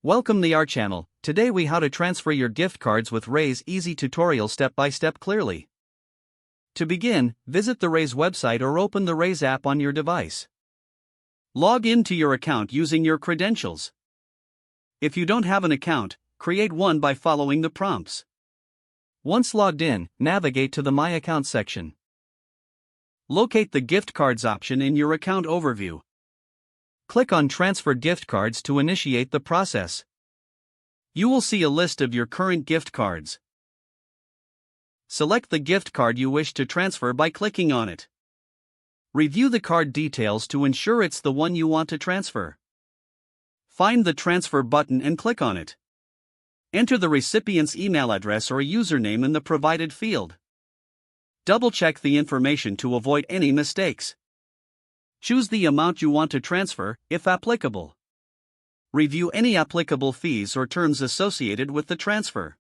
Welcome to our channel. Today we how to transfer your gift cards with Raise easy tutorial step by step clearly. To begin, visit the Raise website or open the Raise app on your device. Log into your account using your credentials. If you don't have an account, create one by following the prompts. Once logged in, navigate to the My Account section. Locate the gift cards option in your account overview. Click on Transfer Gift Cards to initiate the process. You will see a list of your current gift cards. Select the gift card you wish to transfer by clicking on it. Review the card details to ensure it's the one you want to transfer. Find the Transfer button and click on it. Enter the recipient's email address or username in the provided field. Double-check the information to avoid any mistakes. Choose the amount you want to transfer, if applicable. Review any applicable fees or terms associated with the transfer.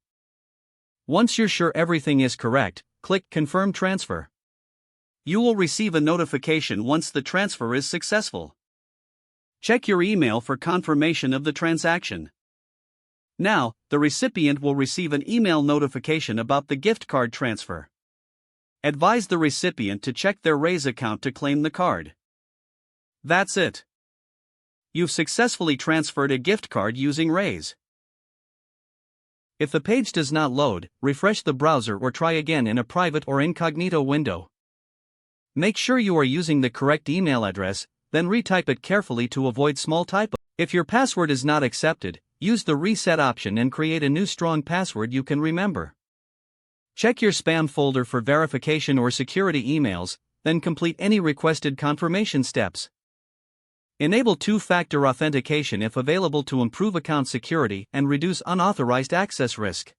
Once you're sure everything is correct, click Confirm Transfer. You will receive a notification once the transfer is successful. Check your email for confirmation of the transaction. Now, the recipient will receive an email notification about the gift card transfer. Advise the recipient to check their Raise account to claim the card. That's it. You've successfully transferred a gift card using Raise. If the page does not load, refresh the browser or try again in a private or incognito window. Make sure you are using the correct email address, then retype it carefully to avoid small typos. If your password is not accepted, use the Reset option and create a new strong password you can remember. Check your spam folder for verification or security emails, then complete any requested confirmation steps. Enable two-factor authentication if available to improve account security and reduce unauthorized access risk.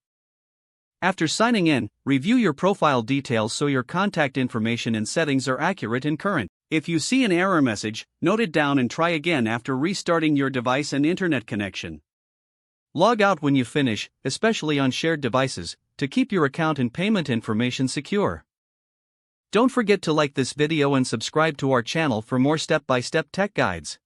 After signing in, review your profile details so your contact information and settings are accurate and current. If you see an error message, note it down and try again after restarting your device and internet connection. Log out when you finish, especially on shared devices, to keep your account and payment information secure. Don't forget to like this video and subscribe to our channel for more step-by-step tech guides.